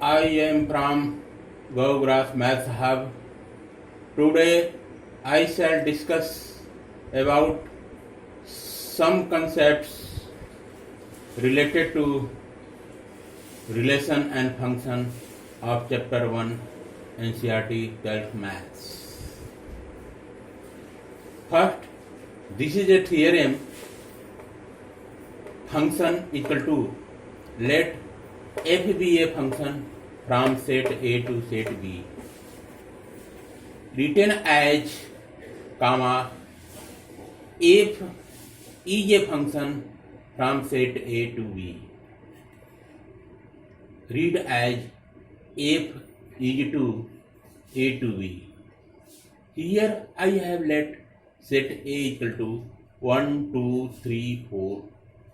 I am from Gaugrass Math Hub. Today I shall discuss about some concepts related to relation and function of chapter 1 NCERT 12th Maths. First, this is a theorem. Function equal to, let f be a function from set A to set B, written as comma f is a function from set A to B. Read as f is to A to B. Here I have let set A equal to 1, 2, 3, 4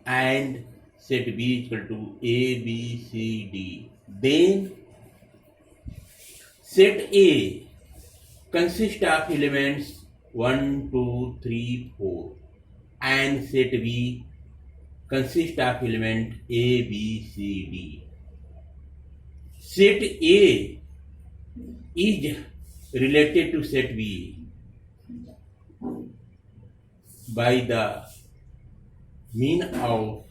and set B equal to A, B, C, D. Then set A consists of elements 1, 2, 3, 4 and set B consists of element A, B, C, D. Set A is related to set B by the mean of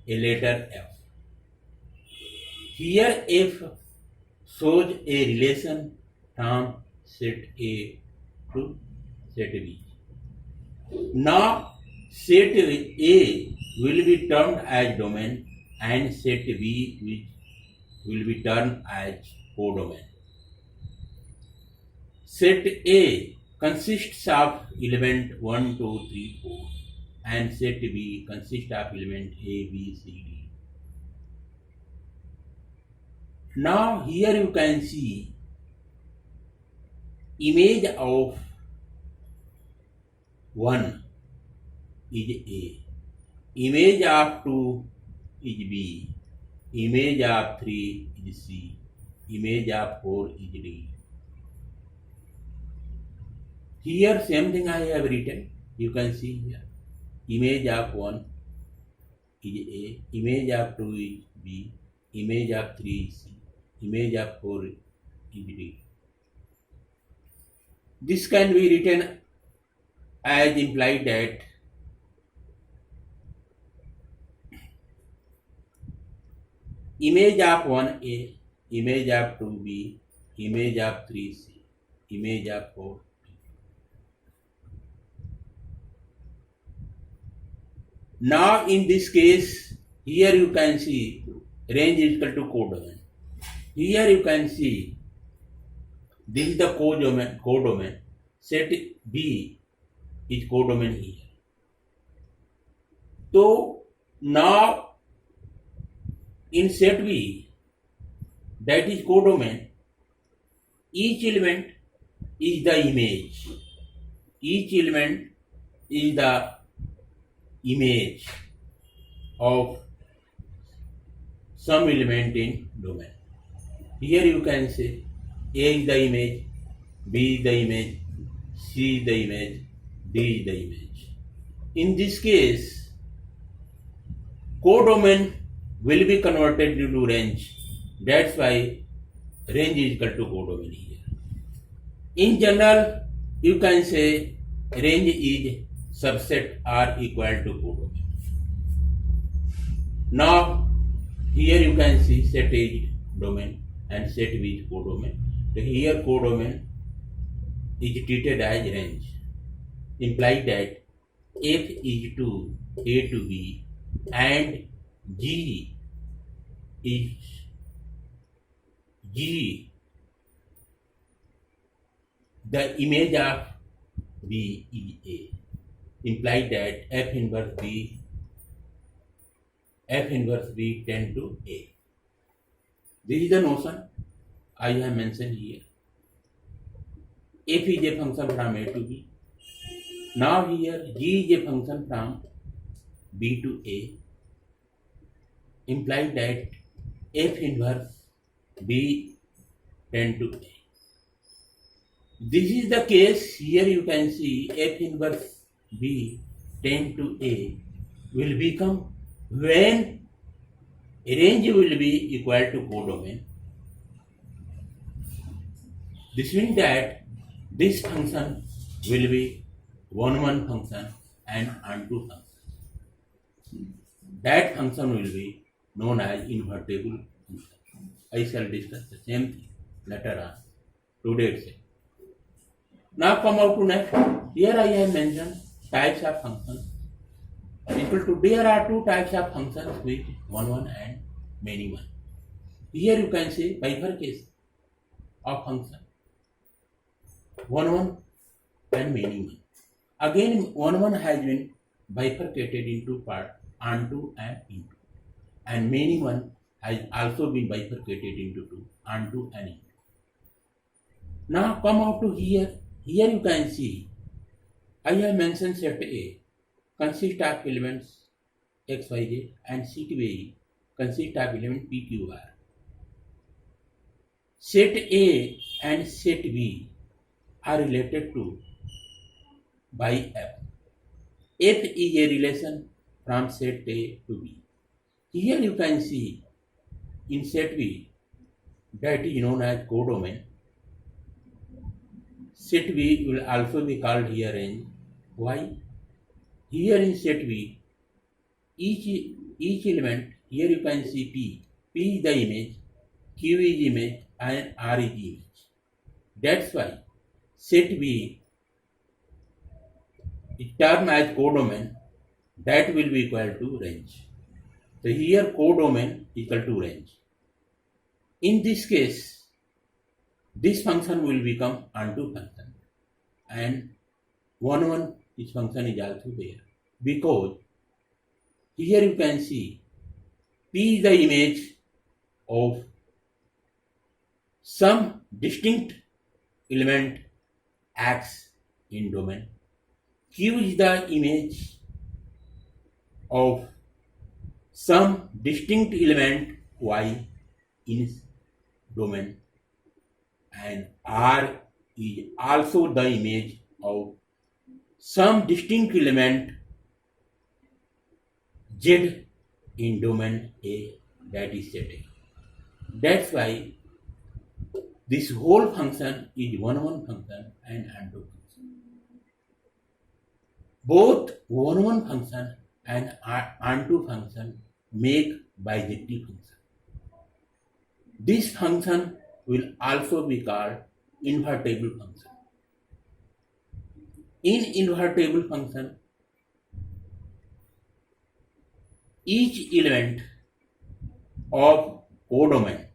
a letter F. Here F shows a relation from set A to set B. Now set A will be termed as domain and set B will be termed as codomain. Set A consists of element 1, 2, 3, 4 and set B consists of element A, B, C, D. Now here you can see image of 1 is A, image of 2 is B, image of 3 is C, image of 4 is D. Here same thing I have written, you can see here. Image of 1 is A, image of 2 is B, image of 3 is C, image of 4 is D. This can be written as implied that image of 1 A, image of 2 B, image of 3 C, image of 4 B. Now in this case, here you can see range is equal to codomain. Here you can see this is the codomain. Set B is codomain here. So now in set B, that is codomain, each element is the image. Each element is the image of some element in domain. Here you can say A is the image, B is the image, C is the image, D is the image. In this case, codomain will be converted into range. That's why range is equal to codomain here. In general, you can say range is subset are equal to codomain. Now here you can see set A is domain and set B is codomain. So here codomain is treated as range, implying that F is to A to B and G the image of B is A, implied that F inverse B tend to A. This is the notion I have mentioned here. F is a function from A to B. Now here G is a function from B to A, implied that F inverse B tend to A. This is the case. Here you can see F inverse B tend to A will become when range will be equal to codomain This means that this function will be one function and onto function. That function will be known as invertible function. I shall discuss the same thing later on. Today itself. Now come out to next. Here I have mentioned types of functions. Equal to there are two types of functions with one and many one. Here you can say bifurcation of function one and many one. Again one has been bifurcated into part onto and into, and many one has also been bifurcated into two onto and into. Now come out to here. Here you can see I have mentioned set A consists of elements x, y, z and set B consists of elements p, q, r. Set A and set B are related to by F. F is a relation from set A to B. Here you can see in set B that is known as codomain. Set B will also be called here range. Why? Here in set B, each element, here you can see P. P is the image, Q is image and R is image. That's why set B is termed as codomain, that will be equal to range. So here codomain equal to range. In this case, this function will become onto function and one this function is also there, because here you can see P is the image of some distinct element X in domain. Q is the image of some distinct element Y in domain, and R is also the image of some distinct element Z in domain A, that is set A. That's why this whole function is one function and onto function. Both one function and onto function make bijective function. This function will also be called invertible function. In invertible function, each element of codomain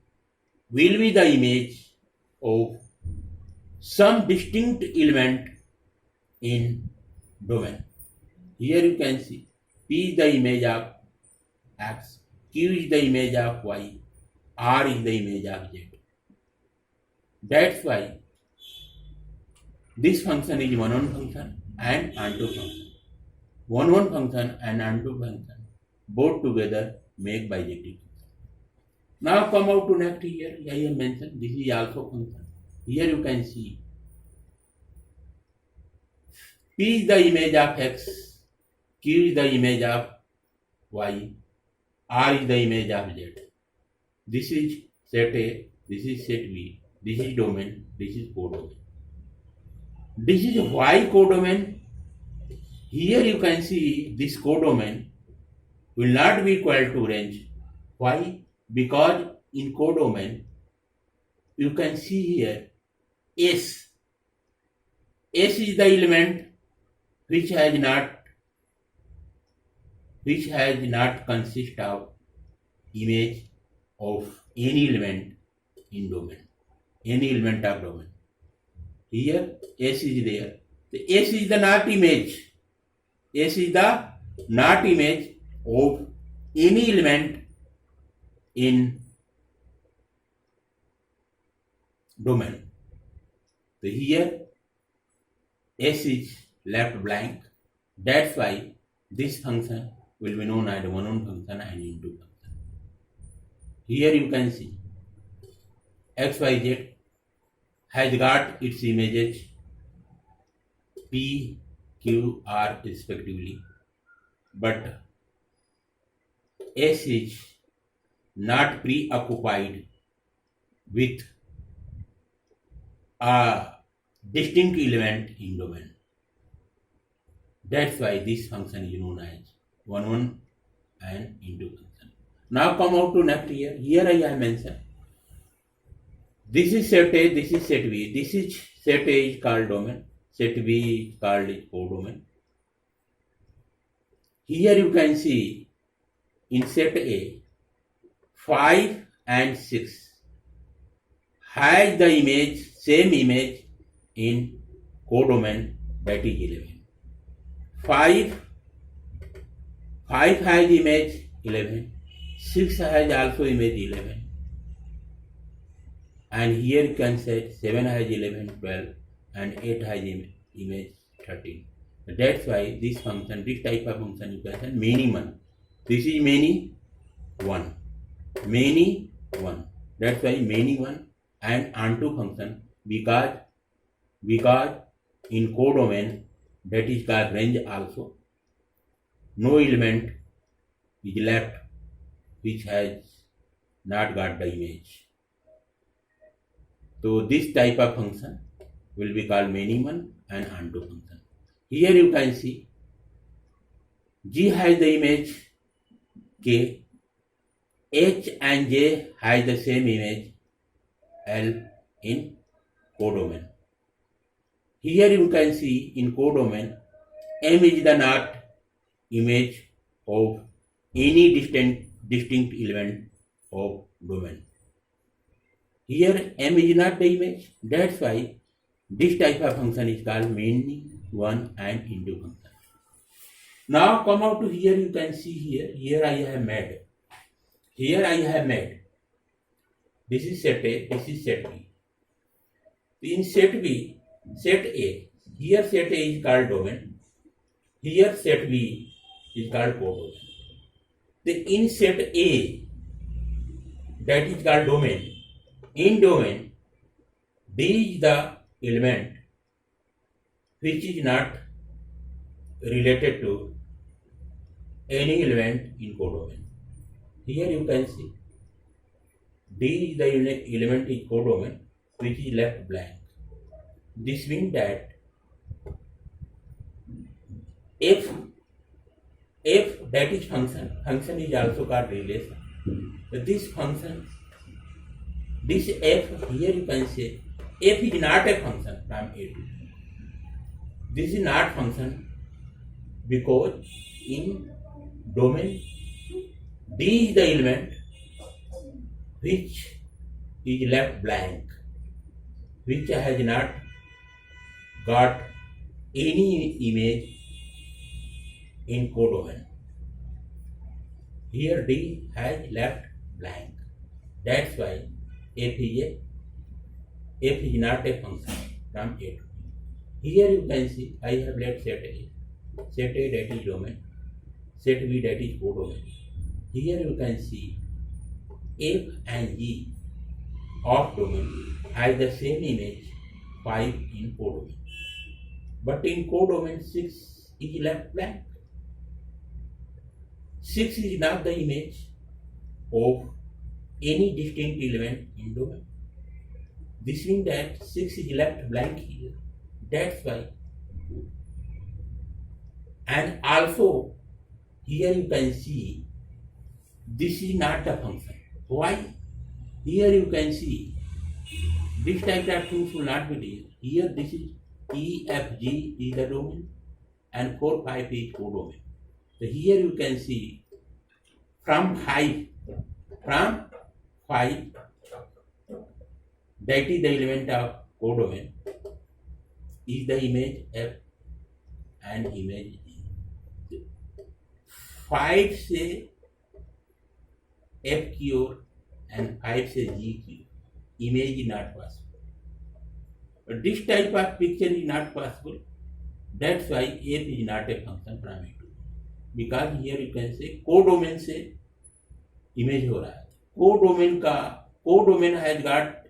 will be the image of some distinct element in domain. Here you can see P is the image of X, Q is the image of Y, R is the image of Z. That's why this function is one function and onto function. One function and onto function both together make bijective function. Now come out to next here. I have mentioned this is also function. Here you can see P is the image of X, Q is the image of Y, R is the image of Z. This is set A, this is set B, this is domain, this is codomain. This is Y codomain. Here you can see this codomain will not be equal to range. Why? Because in codomain you can see here S. S is the element which has not consist of image of any element in domain, any element of domain. Here S is there. The S is the not image. S is the not image of any element in domain. So here S is left blank. That's why this function will be known as one function and into function. Here you can see x, y, z has got its images P, Q, R respectively, but S is not preoccupied with a distinct element in domain. That's why this function is known as 1 and into function. Now come out to next here. Here I have mentioned. This is set A, this is set B. This is set A is called domain. Set B is called codomain. Here you can see in set A, 5 and 6 has the image, same image in codomain, that is 11. 5 has image 11, 6 has also image 11, and here you can say 7 has 11, 12, and 8 has image 13. That's why this function, this type of function you can say many-one. This is many-one. Many-one. That's why many-one and onto function, because in codomain, that is called range also, no element is left which has not got the image. So this type of function will be called many-one and onto function. Here you can see G has the image K, H and J has the same image L in codomain. Here you can see in codomain M is the not image of any distinct element of domain. Here M is not the image. That's why this type of function is called many-one and into function. Now come out to here, you can see here I have made. Here I have made. This is set A, this is set B. In set B, set A, here set A is called domain. Here set B is called codomain. In set A, that is called domain. In domain, D is the element which is not related to any element in codomain. Here you can see D is the element in codomain which is left blank. This means that if that is function is also called relation. This function, this f, here you can say f is not a function from A to B. This is not function because in domain D is the element which is left blank, which has not got any image in codomain. Here D has left blank. That's why f is not a function from A to B. Here you can see I have left set A. Set A, that is domain. Set B, that is codomain. Here you can see F and G of domain has the same image 5 in codomain. But in codomain 6 is left blank. 6 is not the image of any distinct element in domain. This means that 6 is left blank here. That's why. And also here you can see this is not a function. Why? Here you can see this type of things will not be there. Here this is E, F, G is the domain and 4, 5 is codomain. So here you can see from 5, that is the element of codomain, is the image F and image E. 5 से F की ओर and 5 से G की image is not possible. But this type of picture is not possible. That's why F is not a function from A to B. Because here you can say codomain से image हो रहा है. Codomain has got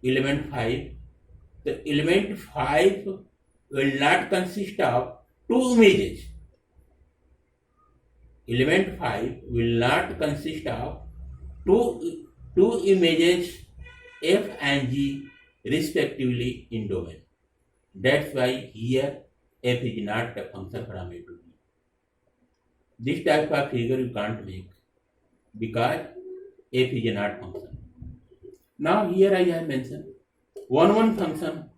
element 5. The element 5 will not consist of two images. Element 5 will not consist of two images f and g respectively in domain. That's why here f is not a function from a to b. This type of figure you can't make because f is not function. Now here I have mentioned one function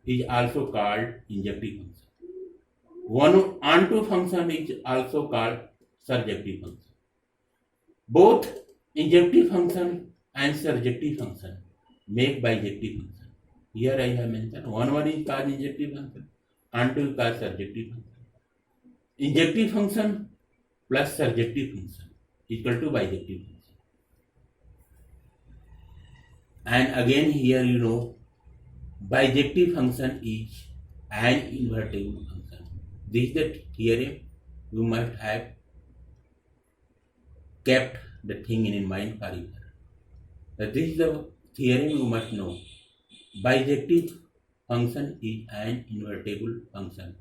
is also called injective function. One onto function is also called surjective function. Both injective function and surjective function make bijective function. Here I have mentioned one is called injective function, onto is called surjective function. Injective function plus surjective function equal to bijective function. And again here bijective function is an invertible function. This is the theorem you must have kept the thing in mind forever. This is the theorem you must know. Bijective function is an invertible function.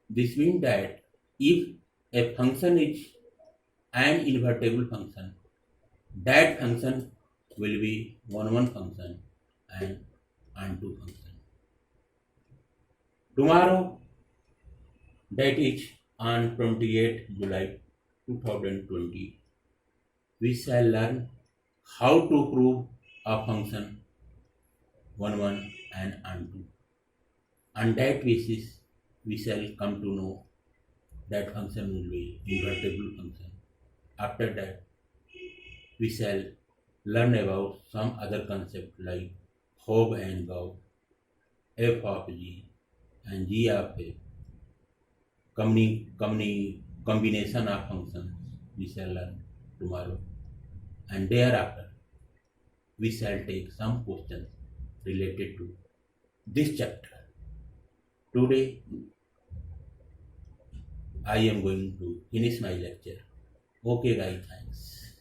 This means that if a function is an invertible function, that function will be one function and onto function. Tomorrow, that is on 28 July 2020, we shall learn how to prove a function 1 and onto. On that basis, we shall come to know that function will be invertible function. After that, we shall learn about some other concept like Hogue and Gauss, f of g and g of a combination of functions we shall learn tomorrow, and thereafter we shall take some questions related to this chapter. Today I am going to finish my lecture. Okay guys, thanks.